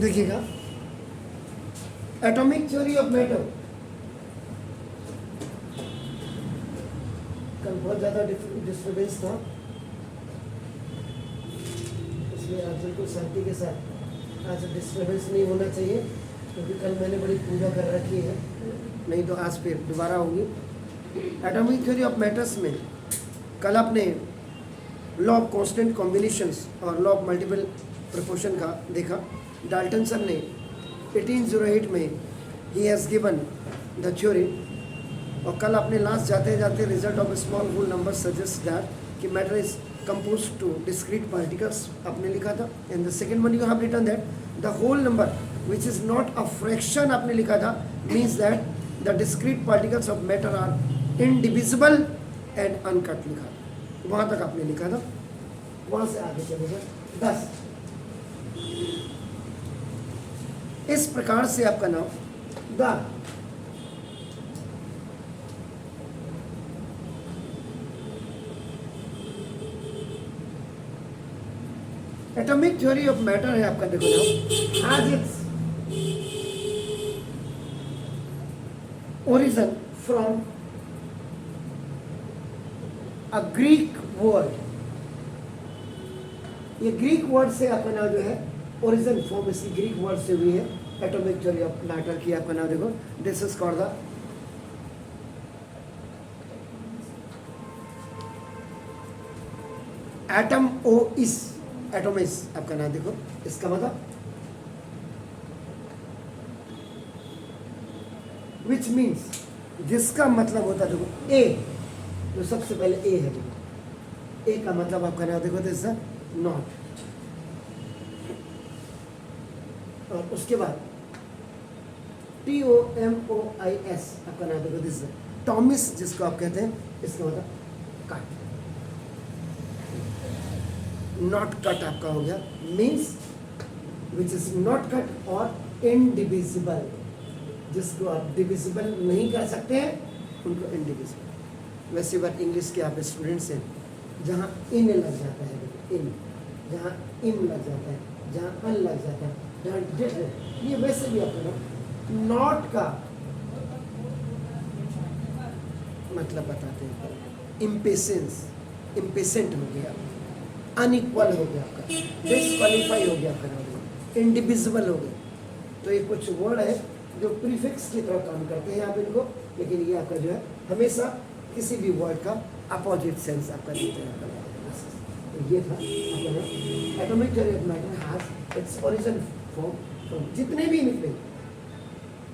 देखिएगा, atomic theory of matter, कल बहुत ज़्यादा डिस्टर्बेंस था, इसलिए आप बिल्कुल शांति के साथ, आज डिस्टर्बेंस नहीं होना चाहिए क्योंकि कल मैंने बड़ी पूजा कर रखी है, नहीं तो आज फिर दोबारा होगी। एटॉमिक थ्योरी ऑफ मैटर्स में कल आपने लॉ ऑफ कांस्टेंट कॉम्बिनेशंस और लॉ ऑफ मल्टीपल प्रोपोर्शन का देखा। डाल्टन सर ने 1808 में ही हैज़ गिवन द थ्योरी, और कल आपने लास्ट जाते जाते result of small whole number suggest that कि matter is compose to discrete particles आपने लिखा था। And the second one you have written that the whole number which is not a fraction आपने लिखा था, means that the discrete particles of matter are indivisible and uncut लिखा था, वहाँ तक आपने लिखा था। वहाँ से आगे चलेगा 10। इस प्रकार से आपका नाम the atomic theory of matter है आपका, देखो नाम has its origin from a Greek word. ये ग्रीक वर्ड से आपका नाम जो है ओरिजिन फॉर्म इसकी ग्रीक वर्ड से हुई है। एटॉमिक थ्योरी ऑफ मैटर की आपका नाम देखो, this is called the atom ओ इस एटोमिस आपका नाम देखो, इसका मतलब विच मीन्स, जिसका मतलब होता है देखो ए, जो सबसे पहले ए है देखो, ए का मतलब आपका नाम देखो दिस नॉट, और उसके बाद TOMOIS आपका नाम देखो दिस टॉमिस, जिसको आप कहते हैं, इसका मतलब कट, नॉट कट आपका हो गया, means which is not cut और इनडिविजिबल, जिसको आप डिविजिबल नहीं कर सकते हैं उनको इनडिविजिबल। वैसे बात इंग्लिश के आप स्टूडेंट्स हैं, जहाँ इन लग जाता है, इन जहाँ इम लग जाता है, जहाँ अन लग जाता है, जहाँ डिड, ये वैसे भी आपका नॉट का मतलब बताते हैं, इम्पेशेंस, इम्पेशेंट हो गया, अनइक्वल हो गया आपका, डिसक्वालीफाई हो गया आपका, इंडिविजिबल हो गया। तो ये कुछ वर्ड है जो प्रीफिक्स की तरह काम करते हैं आप इनको, लेकिन ये आपका जो है हमेशा किसी भी वर्ड का अपोजिट सेंस आपका देते हैं। तो ये था आपका atomic theory of matter has its origin from, जितने भी निकले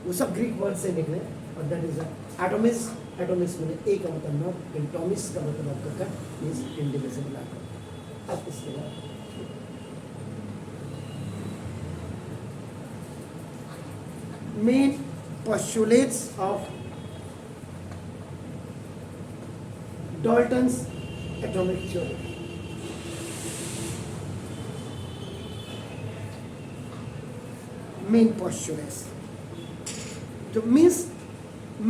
वो सब ग्रीक वर्ड से निकले, और दैट इज एटोमिस। एटोमिस में ए का मतलब नॉट, एटोमिस का मतलब आपका कट मींस इंडिविजिबल आपका। अब इसके बाद main postulates of Dalton's atomic theory. Main postulates, तो means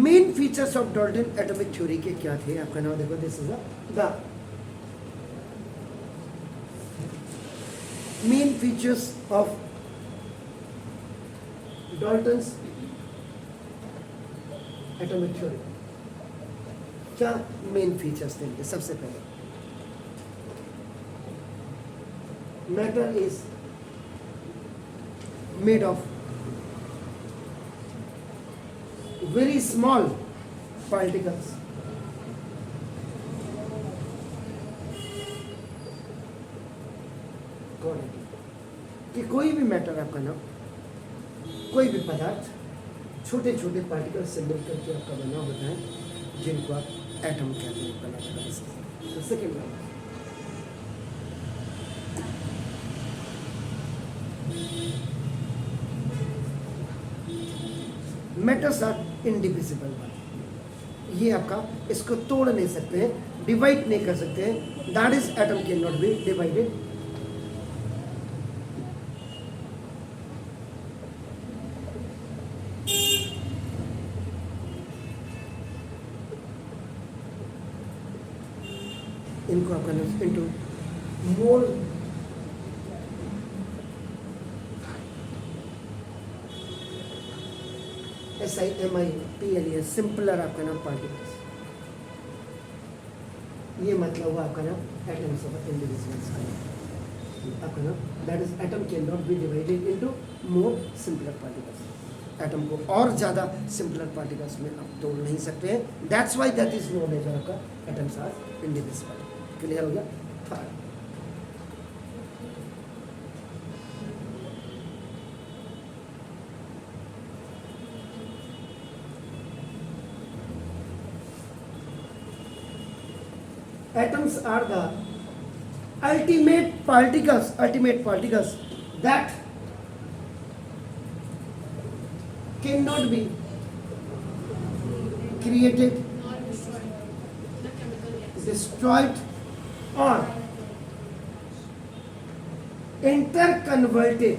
main features of Dalton atomic theory के क्या थे आपका नाम देखो, this is the main features of Dalton's atomic theory. क्या मेन फीचर्स थे? सबसे पहले matter is made of very small particles, कि कोई भी मैटर आपका ना, कोई भी पदार्थ छोटे छोटे पार्टिकल से मिलकर के आपका बना होता है, जिनको आप एटम कहते हैं पदार्थ। तो second one, matters are indivisible, ये आपका इसको तोड़ नहीं सकते हैं, डिवाइड नहीं कर सकते हैं, that is atom can not be divided. इनको आपका इंटू मोल SIMPLER, सिंपलर आपका नाम पार्टिकल्स। ये मतलब हुआ आपका नाम एटम्स ऑफ इंडिविजुअल्स का आपका नाम, that is atom can not be divided into more simpler particles. Atom को और ज़्यादा सिंपलर पार्टिकल्स में आप तोड़ नहीं सकते हैं, that's why that is known as आपका एटम्स आर इंडिविजुअल। क्लियर हो गया? Third, atoms are the ultimate particles that cannot be created, destroyed or interconverted।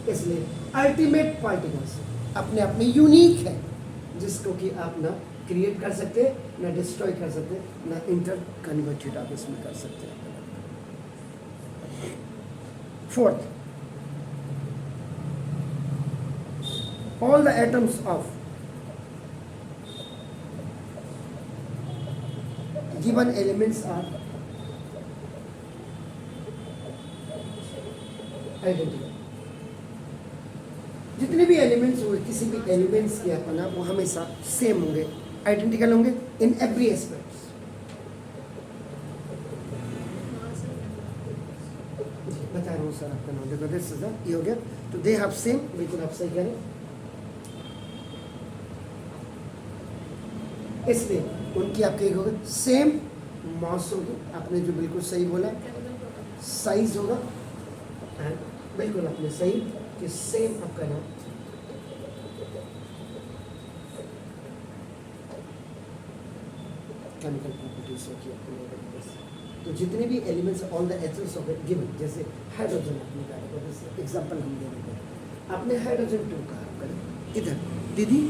इसलिए अल्टीमेट पार्टिकल्स अपने आप में यूनिक है, जिसको कि आप ना क्रिएट कर सकते हैं, ना डिस्ट्रॉय कर सकते हैं, ना इंटर कन्वर्टेड आप इसमें कर सकते हैं। Fourth, all the atoms of given elements are identical. जितने भी एलिमेंट्स हुए किसी भी एलिमेंट्स के अपना वो हमेशा सेम होंगे, आइडेंटिकल होंगे इन एवरी एस्पेक्ट्स। बता रहा हूँ सर आपका नाम देखो, दिस इज ये हो गया, तो दे हैव सेम, बिल्कुल आप सही कह रहे हैं। इसलिए उनकी आपके एक होगा सेम मास होगी, आपने जो बिल्कुल सही बोला, साइज होगा, एंड बिल्कुल आपने सही कि सेम आपका नाम केमिकल प्रॉपर्टीज होगी आपको। तो जितने भी elements all the atoms of it given, जैसे हाइड्रोजन आपने कहा, एग्जांपल हम दे रहे हैं, आपने हाइड्रोजन 2 कहा, आपका इधर दीदी,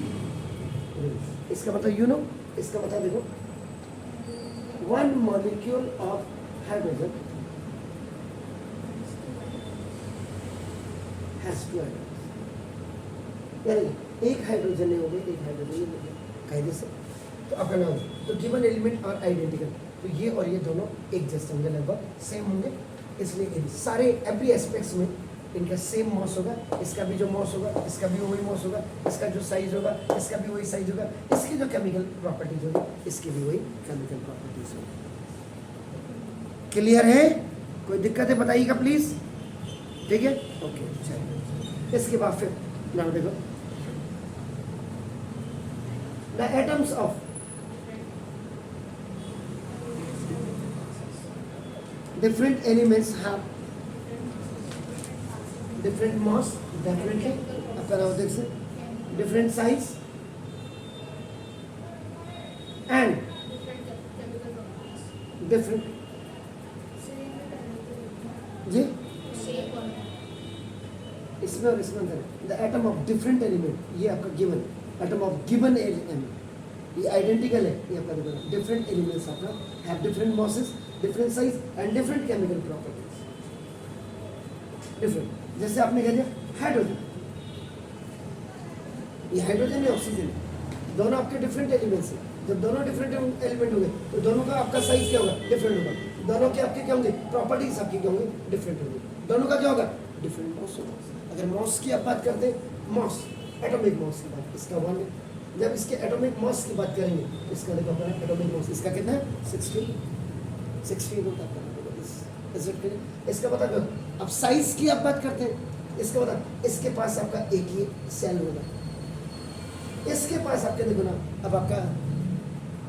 इसका मतलब यू नो, इसका मतलब देखो, one molecule of hydrogen has two items, यानी एक हाइड्रोजन हो गए, एक हाइड्रोजन हो गया कायदे से। तो आपका नाम, तो गिवन एलिमेंट और आइडेंटिकल, तो ये और ये दोनों एक जैसे होंगे, लगभग सेम होंगे, इसलिए इन सारे एवरी एस्पेक्ट्स में इनका सेम मॉस होगा। इसका भी जो मॉस होगा, इसका भी वही मॉस होगा, इसका जो साइज होगा, इसका भी वही साइज होगा, इसकी जो केमिकल प्रॉपर्टीज होगी, इसकी भी वही केमिकल प्रॉपर्टीज होगी। क्लियर है? कोई दिक्कत है बताइएगा प्लीज। ठीक है, ओके, चलिए इसके बाद फिर नाम देखो, the atoms of different elements have different mass, definitely आपका नाम देख सकते, different size and different जी इसमें और इसमें अंदर, the atom of different element, ये आपका given atom of given element, ये आइडेंटिकल है, ये आपका देखो डिफरेंट एलिमेंट्स आपका have different mosses, different size and different chemical properties, different. जैसे आपने कह दिया हाइड्रोजन, ये हाइड्रोजन है, ऑक्सीजन है, दोनों आपके डिफरेंट एलिमेंट्स हैं। जब दोनों डिफरेंट एलिमेंट होंगे तो दोनों का आपका साइज क्या होगा, डिफरेंट होगा। दोनों के आपके क्या होंगे, प्रॉपर्टीज आपकी क्या होंगे, डिफरेंट होंगे। दोनों का क्या होगा, डिफरेंट मॉस होगा। अगर मॉस की आप बात करते हैं, मॉस एटॉमिक मॉस की बात, इसका 1 है। जब इसके एटॉमिक मास की बात करेंगे, इसका देखो अपना एटॉमिक मास इसका कितना है, 16 होता है। इसका पता करो। अब साइज की आप बात करते हैं, इसका पता, इसके पास आपका एक ही सेल होगा, इसके पास आपके देखो ना, अब आपका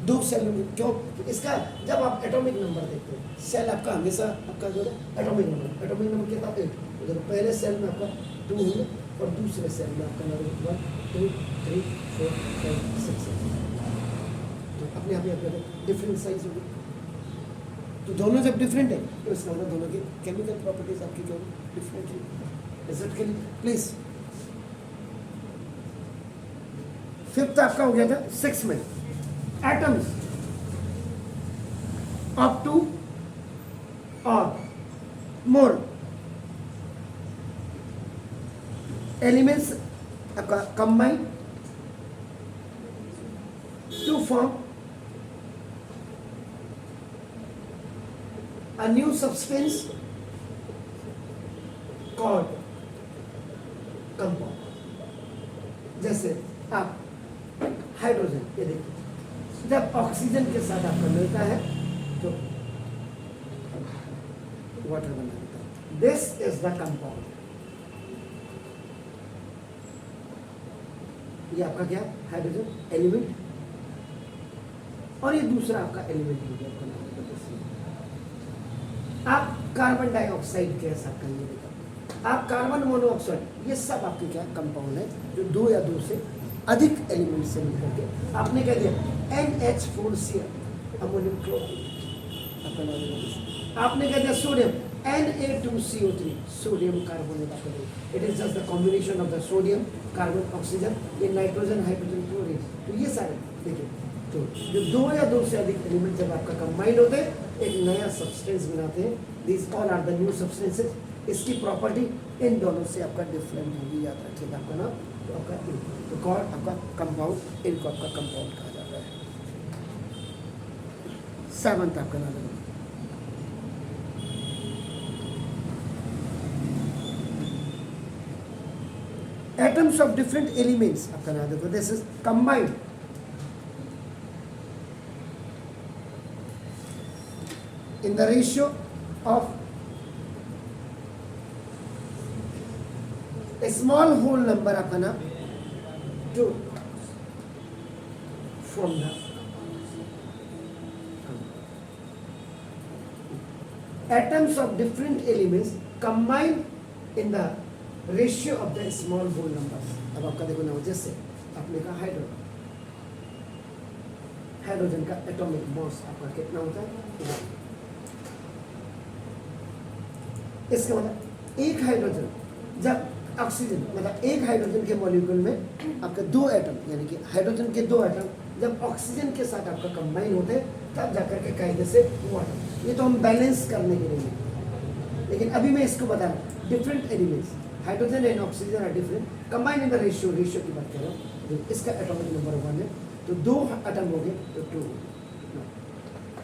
2 सेल होंगे। क्यों? इसका जब आप एटॉमिक नंबर देखते हैं, सेल आपका हमेशा आपका जो है एटॉमिक नंबर कितना, 8। तो पहले सेल में आपका 2 होंगे और दूसरे सेल में आपका नंबर 1 2 3 4 5 6 तो अपने आप ही डिफरेंट साइज होगी। तो दोनों जब डिफरेंट है तो इसका मतलब दोनों की केमिकल प्रॉपर्टीज आपकी क्या होगी, डिफरेंट है। Is it clear please? Fifth आपका हो गया था 6 में, एटम्स अप टू और मोर एलिमेंट्स आपका combine to form a new substance called compound. जैसे आप हाइड्रोजन, ये देखिए जब ऑक्सीजन के साथ आपका मिलता है तो वाटर बना देता है। This is the compound. ये आपका क्या हाइड्रोजन एलिमेंट, और ये दूसरा आपका एलिमेंट हो गया, आपका नाम है। आप कार्बन डाइऑक्साइड के साथ करने देगा, आप कार्बन मोनोऑक्साइड, ये सब आपके क्या कंपाउंड है जो दो या दो से अधिक एलिमेंट से मिलकर के आपने कह दिया NH4Cl अमोनियम क्लोराइड, आपने कह दिया sodium Na2CO3 sodium carbonate. It is just the combination of the sodium carbon oxygen, ये नाइट्रोजन हाइड्रोजन क्लोरीन। तो ये सारे देखिए, तो जो दो या दो से अधिक एलिमेंट जब आपका कंबाइंड होते हैं एक नया सब्सटेंस बनाते हैं। This all are the new substances. इसकी प्रॉपर्टी इन दोनों से आपका डिफरेंट होगी, याद रखिएगा आपका नाम। तो आपका तो कौन आपका कंपाउंड, इनको आपका कंपाउंड कहा जाता है। सेवंथ आपका नाम है atoms of different elements, आपका नाम देखो, this is combined in the ratio of a small whole number आपका नाम to from the atoms of different elements combined in the ratio of the small whole numbers। अब आपका देखो ना, जैसे आपने कहा हाइड्रोजन का एटॉमिक मास आपका कितना होता है, इसका मतलब एक हाइड्रोजन जब ऑक्सीजन, मतलब एक हाइड्रोजन के मॉलिक्यूल में आपके दो एटम, यानी कि हाइड्रोजन के दो एटम जब ऑक्सीजन के साथ आपका कंबाइन होते हैं तब जाकर के कायदे से वाटर। ये तो हम बैलेंस करने के लिए, लेकिन अभी मैं इसको बता रहा हूँ different elements, hydrogen and oxygen are different, combine in the ratio की बात कर रहा हूँ। इसका एटॉमिक नंबर 1 है, तो दो एटम हो गए तो 2।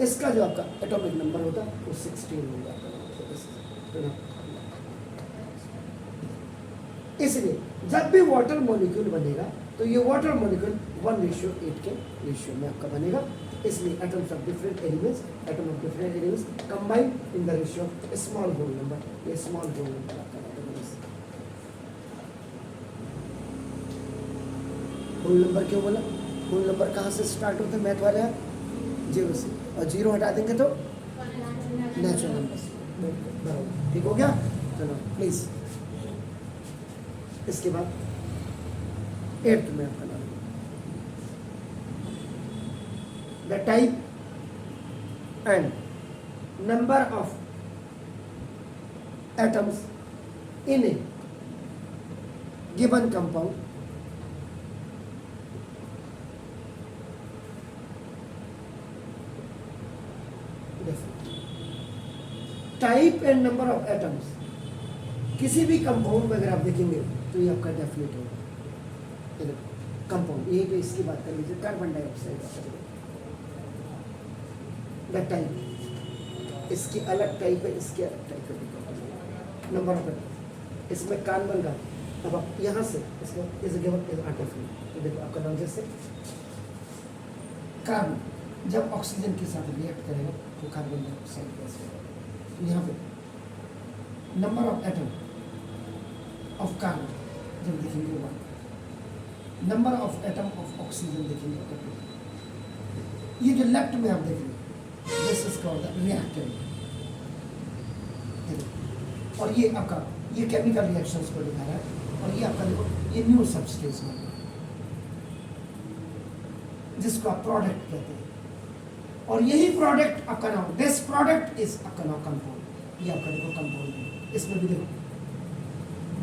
इसका जो आपका एटॉमिक नंबर होता है वो 16 होगा। इसलिए जब भी वाटर मॉलिक्यूल बनेगा तो ये वाटर मॉलिक्यूल 1:8 के रेशियो में आपका बनेगा। इसलिए atoms of different elements, atom of different elements combine in the ratio of small whole number. ये स्मॉल होल नंबर आपका होल नंबर क्यों बोला? होल नंबर कहाँ से स्टार्ट होते हैं मैथ वाले? आप 0 से, और 0 हटा देंगे तो नेचुरल नंबर। ठीक हो गया? चलो प्लीज। इसके बाद 8th में आपका नाम, the type and number of atoms in A given compound type and number of atoms किसी भी कंपाउंड में अगर आप देखेंगे तो ये आपका डेफिनेट होगा कंपाउंड। यहीं पे इसकी बात कर लीजिए, कार्बन डाइऑक्साइड द टाइप, इसकी अलग टाइप है, इसकी अलग टाइप है। नंबर ऑफ एटम, इसमें कार्बन का, अब आप यहाँ से इसको इज गिवन इज आर्टिफिशियल। तो देखो आपका नाम जैसे कार्बन जब ऑक्सीजन के साथ रिएक्ट करेगा तो कार्बन डाइऑक्साइड गैस होगा। यहाँ पे number of atom of carbon जब देखेंगे 1, number of atom of oxygen देखेंगे 2। ये जो लेफ्ट में आप देख रहे हैं this is called the reactant, और ये आपका ये केमिकल रिएक्शंस को दिखा रहा है। और ये आपका देखो ये न्यू सब्सटेंस में जिसको आप प्रोडक्ट कहते हैं, और यही प्रोडक्ट आपका नाम, दिस प्रोडक्ट इज आपका नाम कंपाउंड। ये आपका देखो कंपाउंड है, इसमें भी देखो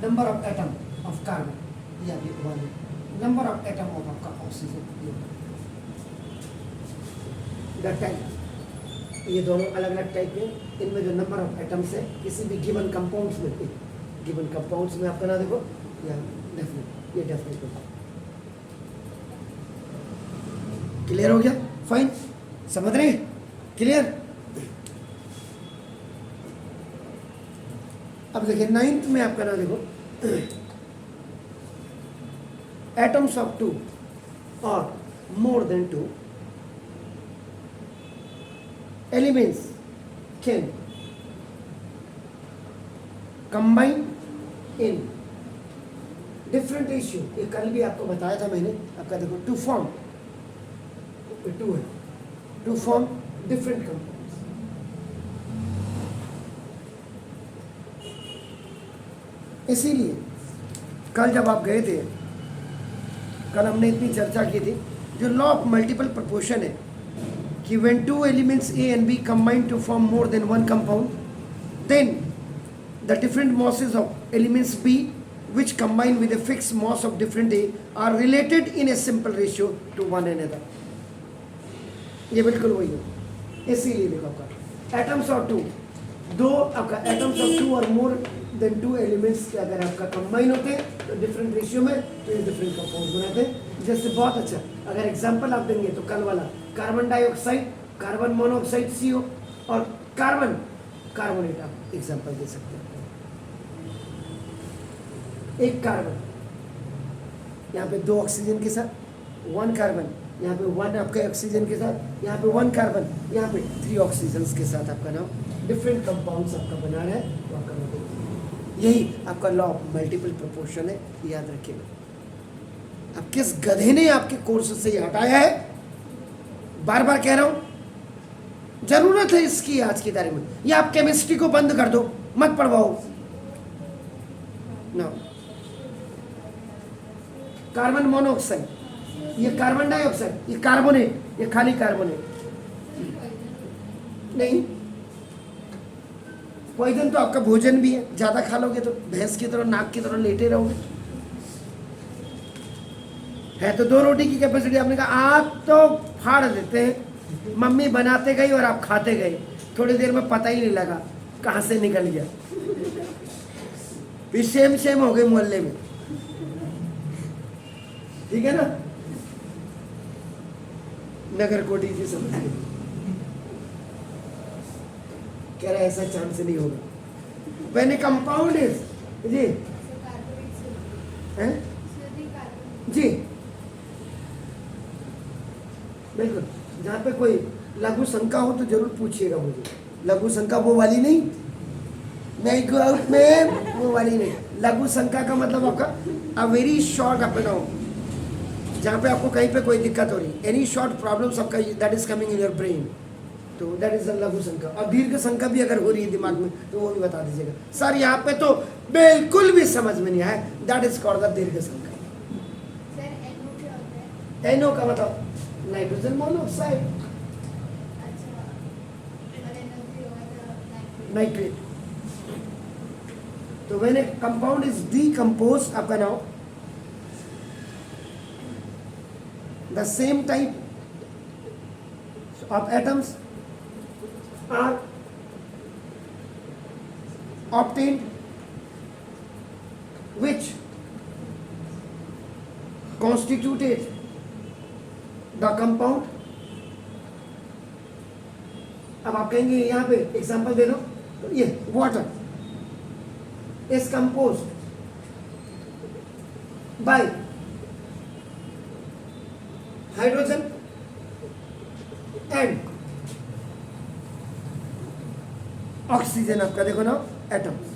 number of atom of carbon, ये आपकी 1 है, नंबर ऑफ एटम ऑफ आपका ऑक्सीजन, द टाइप। ये दोनों अलग अलग टाइप है। इनमें जो नंबर ऑफ एटम्स है किसी भी गिवन कंपाउंड्स में, गिवन कंपाउंड्स में आपका ना देखो या डेफिनेट ये डेफिनेट होगा। क्लियर हो गया? फाइन, समझ रहे हैं? क्लियर? अब देखिए 9th में आपका ना देखो, एटम्स ऑफ 2 और more than 2 elements can combine in different ratio. ये कल भी आपको बताया था मैंने, आपका देखो टू फॉर्म, 2 है, टू फॉर्म डिफरेंट कंपाउंड्स। इसीलिए कल जब आप गए थे, कल हमने इतनी चर्चा की थी, जो लॉ ऑफ मल्टीपल प्रोपोर्शन है कि when 2 elements A and B combine to form more than 1 compound, then the different masses of elements B which combine with a fixed mass of different A are related in a simple ratio to one another। ये बिल्कुल वही है। इसीलिए देखो आपका atoms of 2, दो आपका atoms of 2 और मोर देन 2 एलिमेंट्स के अगर आपका कंबाइन होते हैं तो डिफरेंट रेशियो में, तो ये डिफरेंट कंपाउंड बनाते हैं। जैसे बहुत अच्छा, अगर एग्जांपल आप देंगे तो कल वाला carbon dioxide, carbon monoxide CO और कार्बन कार्बोनेट आप एग्जांपल दे सकते हैं। एक कार्बन, यहाँ पे 2 ऑक्सीजन के साथ 1 कार्बन, यहाँ पे 1 आपके ऑक्सीजन के साथ, यहाँ पे 1 कार्बन, यहाँ पे 3 ऑक्सीजन के साथ आपका नाम डिफरेंट कंपाउंड्स आपका बना रहा है, तो आपका नाम यही आपका लॉ ऑफ मल्टीपल प्रोपोर्शन है, याद रखिएगा। अब किस गधे ने आपके कोर्स से ये हटाया है, बार बार कह रहा हूं, जरूरत है इसकी आज की तारीख में। या आप केमिस्ट्री को बंद कर दो, मत पढ़वाओ ना। कार्बन मोनोऑक्साइड, ये कार्बन डाइऑक्साइड, ये कार्बोनेट, ये खाली कार्बोनेट नहीं। पॉइजन तो आपका भोजन भी है, ज्यादा खा लोगे तो भैंस की तरह नाक की तरह लेटे रहोगे। है तो 2 रोटी की कैपेसिटी, आपने कहा आप तो फाड़ देते हैं, मम्मी बनाते गई और आप खाते गए, थोड़ी देर में पता ही नहीं लगा कहां से निकल गया, फिर सेम हो गए मोहल्ले में। ठीक है ना? नगर कोटी जी समझ गए, कह रहा ऐसा चांस नहीं होगा। व्हेन ए कंपाउंड इज जी हैं जी बिल्कुल, जहाँ पे कोई लघु शंका हो तो जरूर पूछिएगा मुझे। लघु शंका वो वाली नहीं, नहीं में वो वाली नहीं। लघु शंका का मतलब आपका अ वेरी शॉर्ट अपना, जहाँ पे आपको कहीं पे कोई दिक्कत हो रही, एनी शॉर्ट प्रॉब्लम्स आपका that is coming in your brain, तो दैट इज लघु शंका। और दीर्घ शंका भी अगर हो रही है दिमाग में तो वो भी बता दीजिएगा। सर यहाँ पे तो बिल्कुल भी समझ में नहीं आया, दैट इज कॉल्ड द दीर्घ शंका। NO का मतलब नाइट्रोजन मोनोऑक्साइड, नाइट्रेट। तो when A compound is decomposed, आपका नाम the same type of atoms are obtained which constituted the compound। अब आप कहेंगे यहाँ पे एग्जांपल दे दो, तो ये water is composed by hydrogen and oxygen, आपका देखो ना atoms।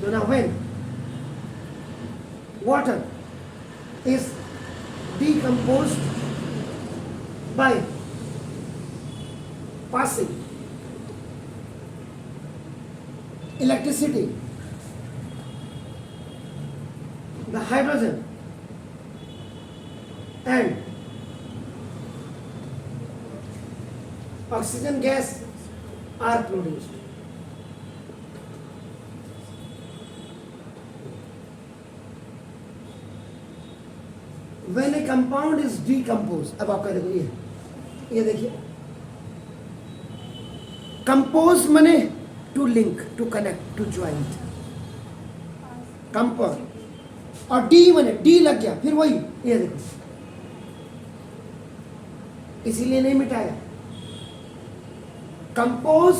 तो now when water is decomposed by passing electricity, the hydrogen and oxygen gas are produced। When a compound is decomposed, अब आपका देखो ये देखिए, कंपोज मने to link, to connect, to joint. Compose और डी बने, डी लग गया, फिर वही ये देखो, इसीलिए नहीं मिटाया। कंपोज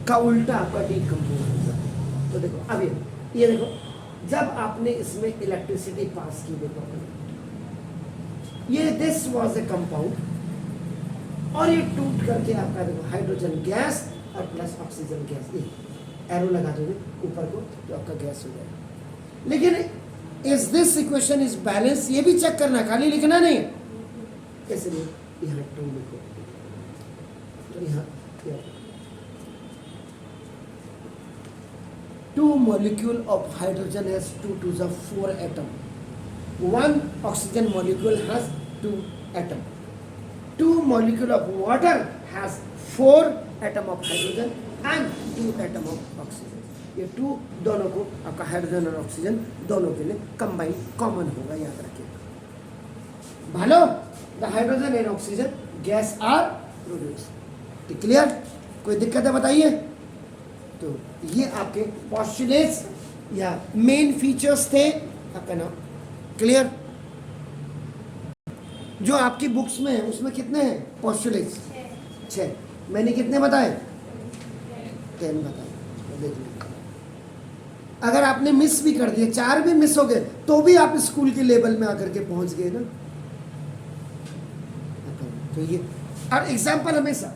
का उल्टा आपका डीकंपोज होगा। तो देखो अब ये देखो, जब आपने इसमें इलेक्ट्रिसिटी पास की, देखो ये दिस वाज ए कंपाउंड और ये टूट करके आपका देखो हाइड्रोजन गैस और प्लस ऑक्सीजन गैस, ये एरो लगा दोगे ऊपर को तो आपका गैस हो जाएगा। लेकिन is this equation is balance, ये भी चेक करना, खाली लिखना नहीं है। इसलिए यहाँ 2 लिखो, तो यहाँ 2 molecule of hydrogen has 2 to the 4 atom. 1 oxygen molecule has 2 atom. 2 molecule of water has 4 atom of hydrogen and 2 atom of oxygen. ये 2 दोनों को आपका हाइड्रोजन और ऑक्सीजन दोनों के लिए कंबाइन कॉमन होगा, याद रखिएगा। भालो the hydrogen and oxygen gas are produce. Clear? कोई दिक्कत है बताइए? तो ये आपके पॉस्टुलेट्स या मेन फीचर्स थे आपका नाम। क्लियर? जो आपकी बुक्स में है उसमें कितने हैं पॉस्टुलेट्स? 6। मैंने कितने बताए? 10 बताए। देख लीजिए, अगर आपने मिस भी कर दिए, 4 भी मिस हो गए, तो भी आप स्कूल के लेवल में आकर के पहुंच गए ना। तो ये और एग्जाम्पल हमेशा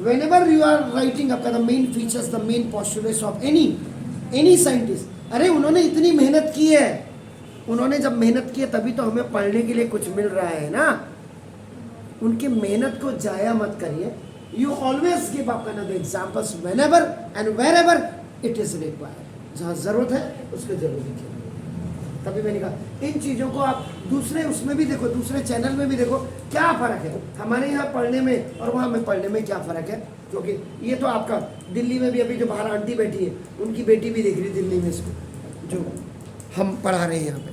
whenever you are writing आपका the main features, the main postulates of any scientist, अरे उन्होंने इतनी मेहनत की है, उन्होंने जब मेहनत की है तभी तो हमें पढ़ने के लिए कुछ मिल रहा है ना। उनकी मेहनत को जाया मत करिए। You always give आपका ना the examples whenever and wherever it is required, जहाँ ज़रूरत है उसको जरूर लिखिए। तभी मैंने कहा इन चीज़ों को आप दूसरे उसमें भी देखो, दूसरे चैनल में भी देखो, क्या फ़र्क है हमारे यहाँ पढ़ने में और वहाँ में पढ़ने में, क्या फ़र्क है। क्योंकि ये तो आपका दिल्ली में भी अभी जो बाहर आंटी बैठी है, उनकी बेटी भी देख रही है दिल्ली में इसको, जो हम पढ़ा रहे हैं यहाँ पे।